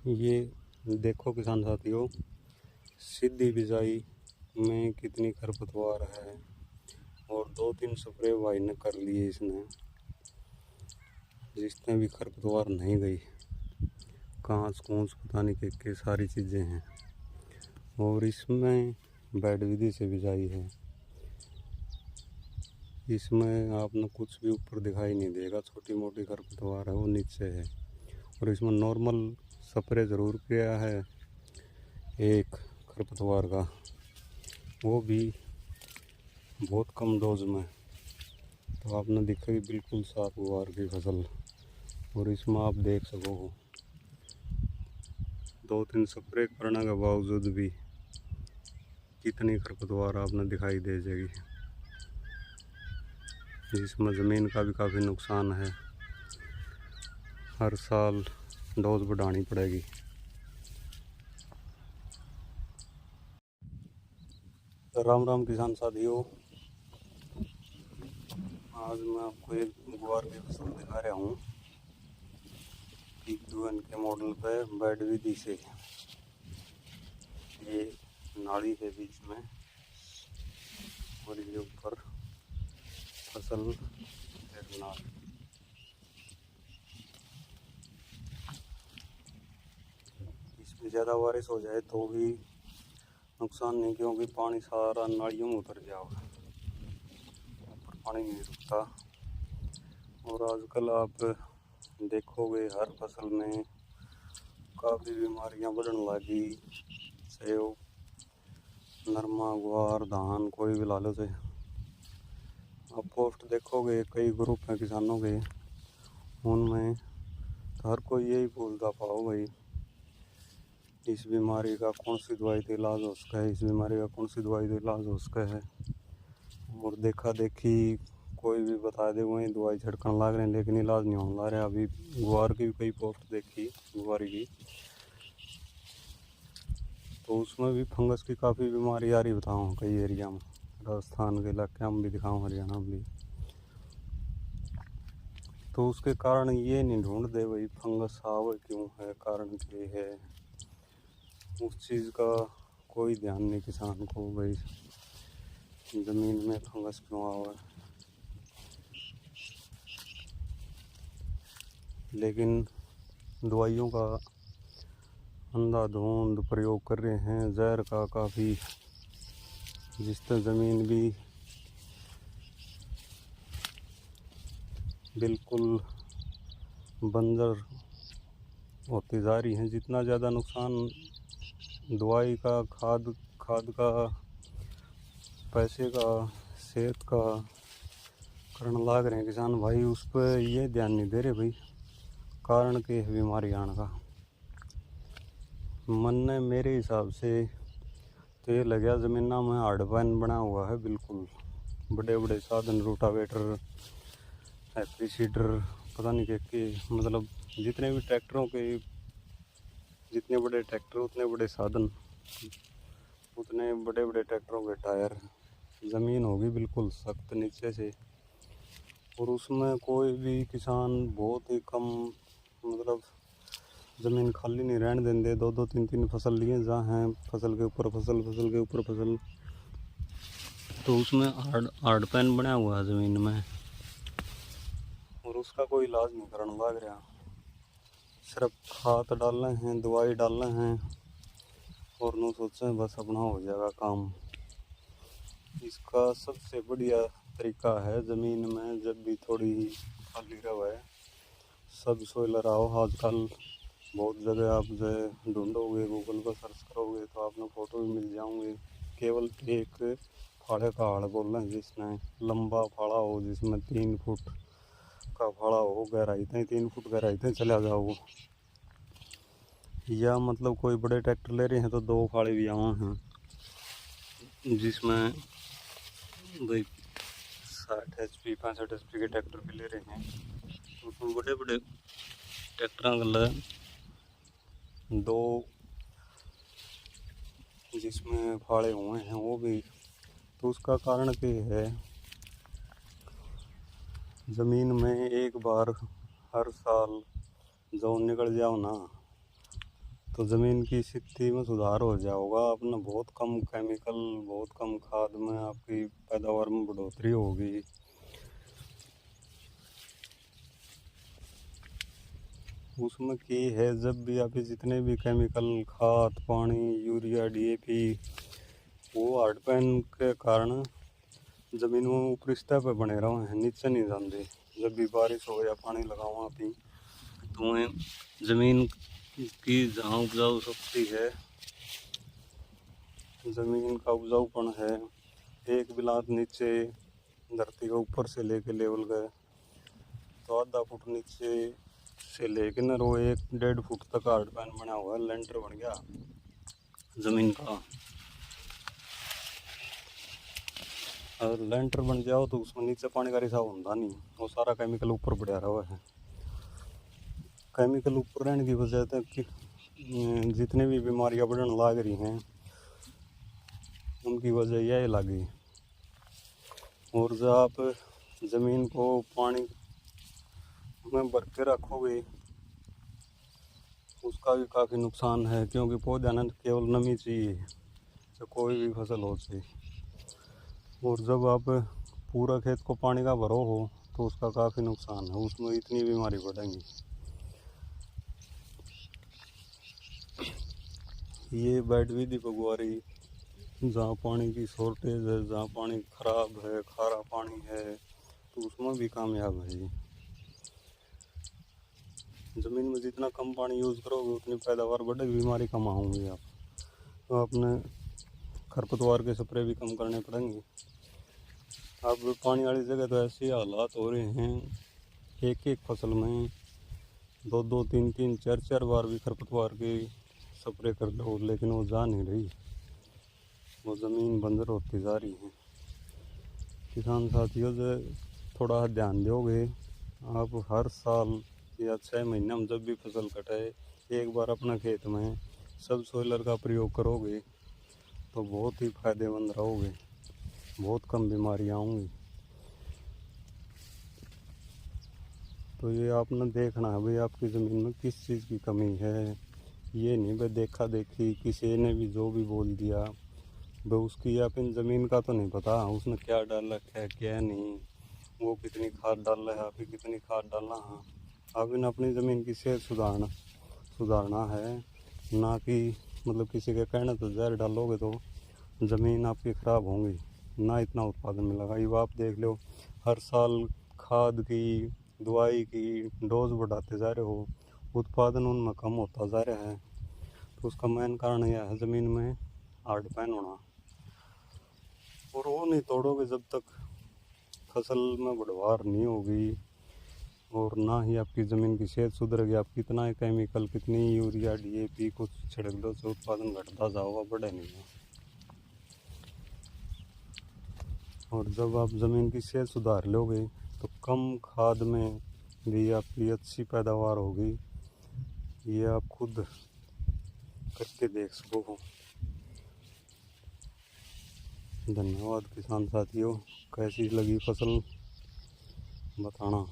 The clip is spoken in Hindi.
ये देखो किसान साथियों, सीधी बिजाई में कितनी खरपतवार है और 2-3 स्प्रे भाई ने कर लिए इसने, जिसमें भी खरपतवार नहीं गई। कांच कूच पता नहीं के सारी चीज़ें हैं। और इसमें बेड विधि से बिजाई है। इसमें आपने कुछ भी ऊपर दिखाई नहीं देगा, छोटी मोटी खरपतवार है वो नीचे है। और इसमें नॉर्मल स्प्रे ज़रूर किया है एक खरपतवार का, वो भी बहुत कम डोज में। तो आपने दिखेगी बिल्कुल साफ गुआर की फसल। और इसमें आप देख सको 2-3 स्प्रे करने के बावजूद भी कितनी खरपतवार आपने दिखाई दे जाएगी, जिसमें ज़मीन का भी काफ़ी नुकसान है। हर साल डोज बढ़ानी पड़ेगी। राम राम किसान साथियों, आज मैं आपको एक गुआर की फसल दिखा रहा हूँ PQN के मॉडल पे बेड विधि से। ये नाली है बीच में और ये ऊपर फसल गिरना। इसमें ज़्यादा बारिश हो जाए तो भी नुकसान नहीं, क्योंकि पानी सारा नालियों में उतर जाएगा, ऊपर पानी नहीं रुकता। और आजकल आप देखोगे हर फसल में काफ़ी बीमारियां बढ़ने लगी। सेव, नरमा, ग्वार, धान कोई भी ला लो से। आप पोस्ट देखोगे कई ग्रुप हैं किसानों के, उनमें तो हर कोई यही बोलता पाओ भाई इस बीमारी का कौन सी दवाई से इलाज हो सका है, इस बीमारी का कौन सी दवाई से इलाज हो सका है। और देखा देखी कोई भी बता दे वहीं दवाई छिड़कने लग रहे हैं, लेकिन इलाज नहीं होने लग रहा। अभी गुआर की भी कई पोस्ट देखी गुआरी की, तो उसमें भी फंगस की काफ़ी बीमारी आ रही बताऊँ कई एरिया में, राजस्थान के इलाके में भी दिखाऊँ, हरियाणा में भी। तो उसके कारण ये नहीं ढूंढ दे भाई फंगस आवे क्यों है, कारण क्या है, उस चीज़ का कोई ध्यान नहीं किसान को भाई ज़मीन में फंगस क्यों आवे। लेकिन दवाइयों का अंधाधुंध प्रयोग कर रहे हैं, जहर का काफ़ी, जिससे ज़मीन भी बिल्कुल बंजर होती जा रही है। जितना ज़्यादा नुकसान दवाई का, खाद का, पैसे का, सेहत का करने लाग रहे हैं किसान भाई, उस पर ये ध्यान नहीं दे रहे भाई कारण के बीमारी आने का। मन ने मेरे हिसाब से तो ये लगा ज़मीना में हार्डपैन बना हुआ है बिल्कुल। बड़े बड़े साधन, रोटावेटर, हैप्पी सीडर, पता नहीं के मतलब जितने भी ट्रैक्टरों के, जितने बड़े ट्रैक्टर उतने बड़े साधन, उतने बड़े बड़े ट्रैक्टरों के टायर। ज़मीन होगी बिल्कुल सख्त नीचे से, और उसमें कोई भी किसान बहुत ही कम मतलब ज़मीन खाली नहीं रहने देंगे। 2-2, 3-3 फसल लिए जहाँ हैं, फसल के ऊपर फसल, फसल के ऊपर फसल। तो उसमें हार्डपैन बना हुआ है ज़मीन में, और उसका कोई इलाज नहीं करने लग रहा। सिर्फ खाद डालना है, दवाई डालना है, और न सोचें बस अपना हो जाएगा काम। इसका सबसे बढ़िया तरीका है ज़मीन में जब भी थोड़ी खाली रहे सब सोइलर आओ। आजकल बहुत जगह आप जो ढूंढोगे, गूगल पर सर्च करोगे तो आपने फ़ोटो भी मिल जाओगे। केवल एक फाड़े का हाड़ बोल रहे हैं, जिसमें लंबा फाड़ा हो, जिसमें 3 फुट का फाड़ा हो, गहराई तक 3 फुट गहराई तक चला जाओ। या मतलब कोई बड़े ट्रैक्टर ले रहे हैं तो 2 फाड़े भी आए हैं, जिसमें भाई 60 HP 65 HP के ट्रैक्टर भी ले रहे हैं। उसमें बड़े बड़े ट्रैक्टर गल 2 जिसमें फाड़े हुए हैं वो भी। तो उसका कारण क्या है, ज़मीन में एक बार हर साल जो निकल जाओ ना, तो ज़मीन की स्थिति में सुधार हो जाएगा। अपना बहुत कम केमिकल, बहुत कम खाद में आपकी पैदावार में बढ़ोतरी होगी। उसमें की है, जब भी आप जितने भी केमिकल खाद, पानी, यूरिया, डीएपी, वो हार्ड पैन के कारण ज़मीन में ऊपरी सतह पे बने रहो हैं, नीचे नहीं जाते। जब भी बारिश हो या पानी लगाओ आप ही, तो ज़मीन की जहाँ उपजाऊ शक्ति है, ज़मीन का उपजाऊपन है, एक बिलात नीचे धरती के ऊपर से लेके लेवल गए तो आधा फुट नीचे से लेके न रो 1-1.5 फुट तक हार्ड पैन बना हुआ है, लेंटर बन गया ज़मीन का। और लेंटर बन जाओ तो उसमें नीचे पानी का रिसाव होता नहीं, वो सारा केमिकल ऊपर बढ़ा रहा है। केमिकल ऊपर रहने की वजह से कि जितनी भी बीमारियां बढ़ने लग रही हैं, उनकी वजह यह लगी। और जब आप ज़मीन को पानी में भर के रखोगे, उसका भी काफ़ी नुकसान है, क्योंकि पौधा न केवल नमी चाहिए, तो कोई भी फसल हो चाहिए। और जब आप पूरा खेत को पानी का भरो हो तो उसका काफ़ी नुकसान है, उसमें इतनी बीमारी बढ़ेंगी। ये बेड विधि भगवारी, जहाँ पानी की शॉर्टेज है, जहाँ पानी खराब है, खारा पानी है, तो उसमें भी कामयाब है। ये ज़मीन में जितना कम पानी यूज़ करोगे उतनी पैदावार बढ़ेगी, बीमारी कम आऊँगी आप। तो अपने खरपतवार के स्प्रे भी कम करने पड़ेंगे। अब पानी वाली जगह तो ऐसे हालात हो रहे हैं, एक फसल में 2-2, 3-3, 4-4 बार भी खरपतवार की स्प्रे कर दो, लेकिन वो जा नहीं रही, वो ज़मीन बंजर होती जा रही है। किसान साथियों से थोड़ा ध्यान दोगे, आप हर साल या 6 महीने में जब भी फसल कटाए, एक बार अपना खेत में सब सोइलर का प्रयोग करोगे तो बहुत ही फायदेमंद रहोगे, बहुत कम बीमारियाँ आऊँगी। तो ये आपने देखना है भाई, आपकी ज़मीन में किस चीज़ की कमी है। ये नहीं भाई देखा देखी किसी ने भी जो भी बोल दिया, भाई उसकी आप इन ज़मीन का तो नहीं पता, उसने क्या डाला है क्या नहीं, वो कितनी खाद डाल रहा है, आप ही कितनी खाद डालना है। आप इन अपनी ज़मीन की सेहत सुधारना है, ना कि मतलब किसी के कहने तो जहर डालोगे तो ज़मीन आपकी ख़राब होंगी, ना इतना उत्पादन मिलेगा। ये आप देख लो, हर साल खाद की, दवाई की डोज बढ़ाते जा रहे हो, उत्पादन उनमें कम होता जा रहा है। तो उसका मेन कारण यह है ज़मीन में हार्ड पैन होना। और वो नहीं तोड़ोगे जब तक फसल में बढ़वार नहीं होगी, और ना ही आपकी ज़मीन की सेहत सुधरेगी। आप कितना ही केमिकल, कितनी यूरिया, डीएपी कुछ छिड़क दो तो उत्पादन घटता जाओगा, बढ़े नहीं है। और जब आप ज़मीन की सेहत सुधार लोगे तो कम खाद में भी आपकी अच्छी पैदावार होगी। ये आप खुद करके देख सको। धन्यवाद किसान साथियों, कैसी लगी फसल बताना।